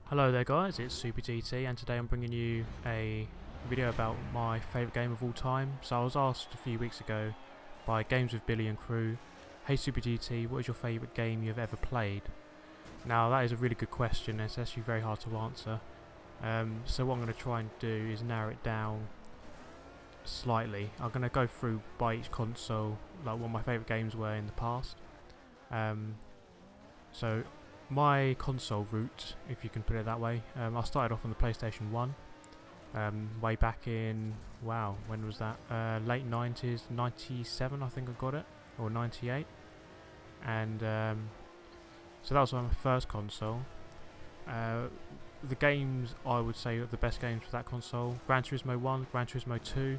Hello there guys, it's Super GT and today I'm bringing you a video about my favourite game of all time. So I was asked a few weeks ago by Games with Billy and crew, hey Super GT, what is your favourite game you've ever played? Now that is a really good question and it's actually very hard to answer. So what I'm going to try and do is narrow it down slightly. I'm going to go through by each console like what my favourite games were in the past. So my console route, if you can put it that way, I started off on the PlayStation 1 way back in, wow, when was that? Late 90s, 97 I think I got it, or 98, and so that was my first console. The games I would say are the best games for that console: Gran Turismo 1, Gran Turismo 2.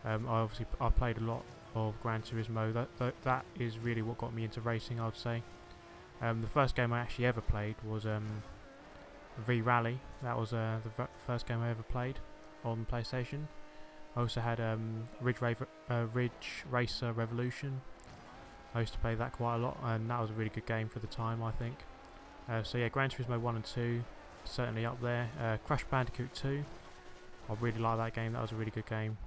I played a lot of Gran Turismo. That is really what got me into racing, I would say. The first game I actually ever played was V-Rally. That was the first game I ever played on PlayStation. I also had Ridge Racer Revolution. I used to play that quite a lot, and that was a really good game for the time, I think. So yeah, Gran Turismo 1 and 2 certainly up there. Crash Bandicoot 2, I really like that game. That was a really good game.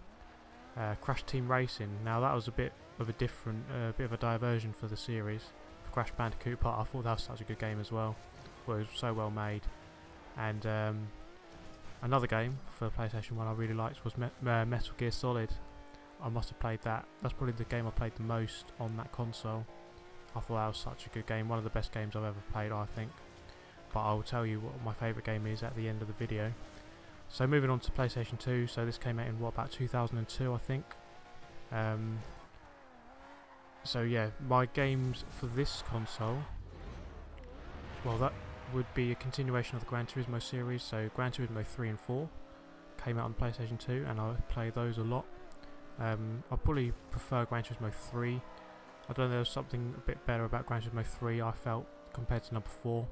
Crash Team Racing. Now that was a bit of a different, bit of a diversion for the series. Crash Bandicoot, but I thought that was such a good game as well. It was so well made. And another game for PlayStation 1 I really liked was Metal Gear Solid. I must have played that. That's probably the game I played the most on that console. I thought that was such a good game, one of the best games I've ever played, I think. But I will tell you what my favourite game is at the end of the video. So moving on to PlayStation 2, so this came out in what, about 2002 I think. So yeah, my games for this console, well, that would be a continuation of the Gran Turismo series. So Gran Turismo 3 and 4 came out on PlayStation 2 and I played those a lot. I probably prefer Gran Turismo 3. I don't know, there was something a bit better about Gran Turismo 3 I felt compared to number 4,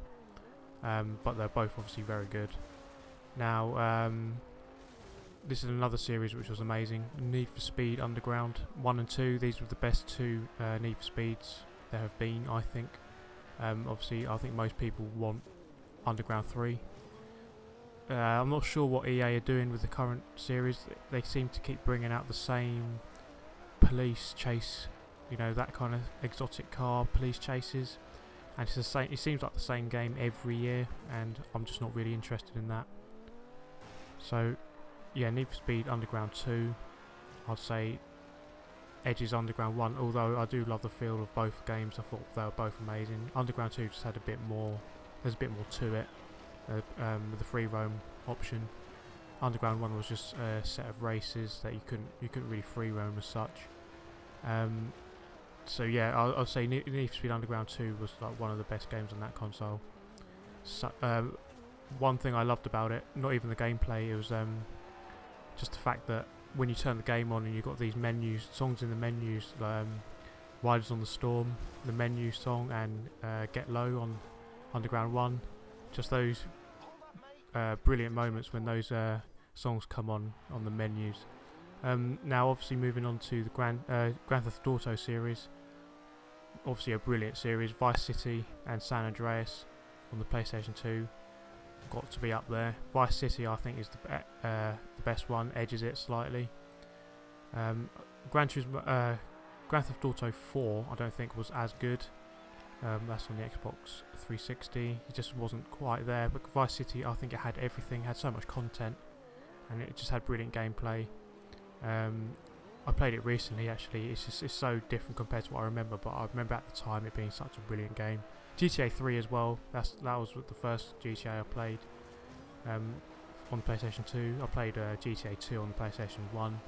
but they're both obviously very good. Now this is another series which was amazing. Need for Speed Underground 1 and 2. These were the best two Need for Speeds there have been, I think. Obviously, I think most people want Underground 3. I'm not sure what EA are doing with the current series. They seem to keep bringing out the same police chase, you know, that kind of exotic car police chases. And it's the same. It seems like the same game every year, and I'm just not really interested in that. So yeah, Need for Speed Underground 2, I'd say Edge's Underground 1, although I do love the feel of both games. I thought they were both amazing. Underground 2 just had a bit more, there's a bit more to it, with the free roam option. Underground 1 was just a set of races that you couldn't really free roam as such. So yeah, I'll say Need for Speed Underground 2 was like one of the best games on that console. So, one thing I loved about it, not even the gameplay, it was just the fact that when you turn the game on and you've got these menus, songs in the menus, Riders on the Storm, the menu song, and Get Low on Underground 1, just those brilliant moments when those songs come on the menus. Now obviously moving on to the Grand Theft Auto series, obviously a brilliant series. Vice City and San Andreas on the PlayStation 2 got to be up there. Vice City I think is the best one, edges it slightly. Gran Theft Auto 4 I don't think was as good. That's on the Xbox 360. It just wasn't quite there. But Vice City, I think it had everything, had so much content, and it just had brilliant gameplay. I played it recently actually. It's so different compared to what I remember, but I remember at the time it being such a brilliant game. GTA 3 as well. That was the first GTA I played on PlayStation 2. I played GTA 2 on the PlayStation 1.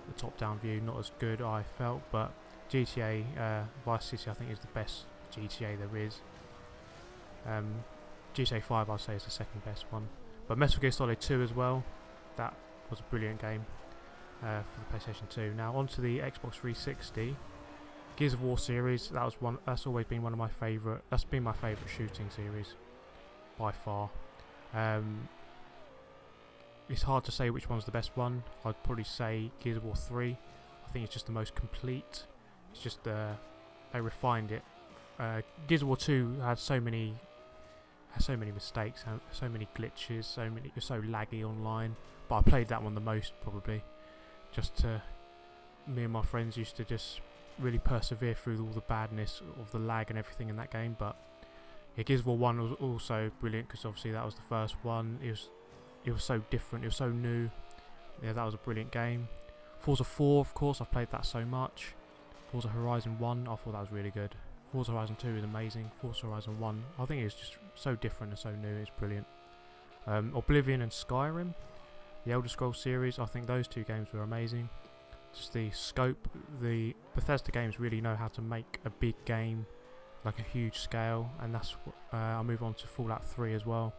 The top-down view, not as good I felt, but GTA Vice City I think is the best GTA there is. GTA 5 I'd say is the second best one. But Metal Gear Solid 2 as well. That was a brilliant game for the PlayStation 2. Now onto the Xbox 360. Gears of War series, that's always been one of my favourite, that's been my favourite shooting series by far. It's hard to say which one's the best one. I'd probably say Gears of War 3. I think it's just the most complete. It's just they refined it. Gears of War 2 had has so many mistakes, so many glitches, it's so laggy online. But I played that one the most probably, me and my friends used to just really persevere through all the badness of the lag and everything in that game. But yeah, Gears of War 1 was also brilliant because obviously that was the first one. It was so different, it was so new. Yeah, that was a brilliant game. Forza 4, of course, I've played that so much. Forza Horizon 1, I thought that was really good. Forza Horizon 2 is amazing. Forza Horizon 1, I think it's just so different and so new, it's brilliant. Oblivion and Skyrim, the Elder Scrolls series, I think those 2 games were amazing. Just the scope, the Bethesda games really know how to make a big game, like a huge scale, and that's I'll move on to Fallout 3 as well.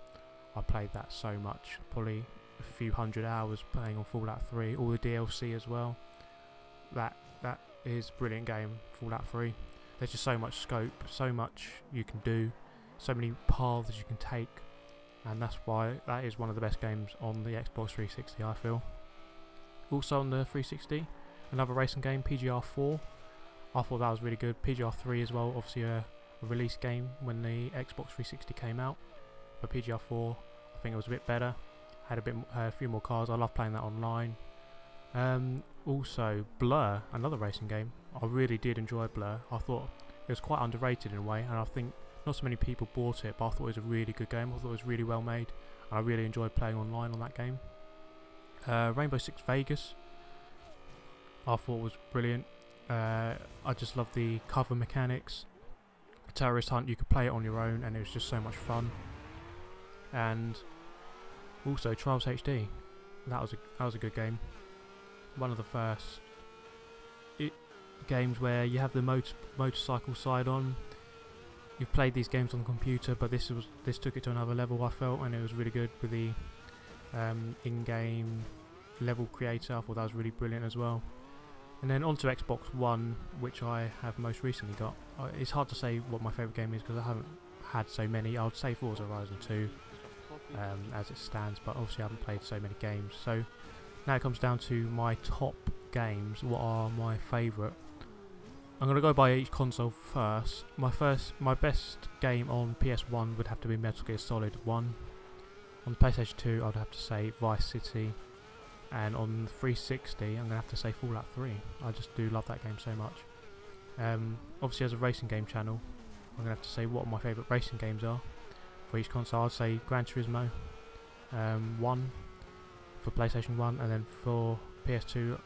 I played that so much, probably a few hundred hours playing on Fallout 3, all the DLC as well. That is a brilliant game, Fallout 3. There's just so much scope, so much you can do, so many paths you can take, and that's why that is one of the best games on the Xbox 360, I feel. Also on the 360, another racing game, PGR 4. I thought that was really good. PGR 3 as well, obviously a release game when the Xbox 360 came out. But PGR 4, I think it was a bit better. Had a few more cars. I love playing that online. Also Blur, another racing game. I really did enjoy Blur. I thought it was quite underrated in a way, and I think not so many people bought it, but I thought it was a really good game. I thought it was really well made, and I really enjoyed playing online on that game. Rainbow Six Vegas, I thought was brilliant. I just love the cover mechanics. Terrorist Hunt, you could play it on your own, and it was just so much fun. And also Trials HD, that was a good game. One of the first games where you have the motorcycle side on. You've played these games on the computer, but this took it to another level, I felt, and it was really good with the in-game level creator. I thought that was really brilliant as well. And then onto Xbox One, which I have most recently got. It's hard to say what my favourite game is because I haven't had so many. I would say Forza Horizon 2 as it stands, but obviously I haven't played so many games. So now it comes down to my top games. What are my favourite? I'm going to go by each console first. My best game on PS1 would have to be Metal Gear Solid 1. On PlayStation 2 I'd have to say Vice City. And on 360 I'm going to have to say Fallout 3. I just do love that game so much. Obviously as a racing game channel, I'm going to have to say what my favourite racing games are. For each console I'd say Gran Turismo 1 for PlayStation 1, and then for PS2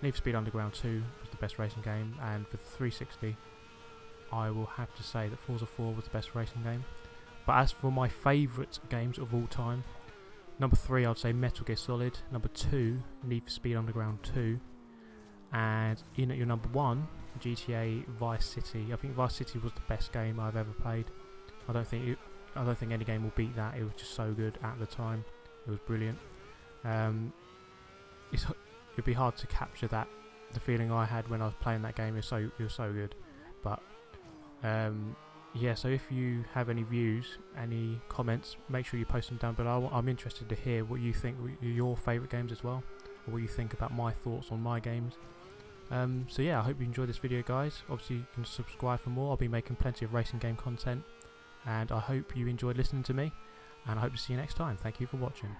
Need for Speed Underground 2 was the best racing game, and for 360 I will have to say that Forza 4 was the best racing game. But as for my favourite games of all time, number 3 I'd say Metal Gear Solid, number 2 Need for Speed Underground 2, and in at your number 1 GTA Vice City. I think Vice City was the best game I've ever played. I don't think any game will beat that. It was just so good at the time. It was brilliant. It'd be hard to capture the feeling I had when I was playing that game. It was so good. But yeah, so if you have any views, any comments, make sure you post them down below. I'm interested to hear what you think are your favourite games as well, or what you think about my thoughts on my games. So yeah, I hope you enjoyed this video, guys. Obviously you can subscribe for more. I'll be making plenty of racing game content, and I hope you enjoyed listening to me, and I hope to see you next time. Thank you for watching.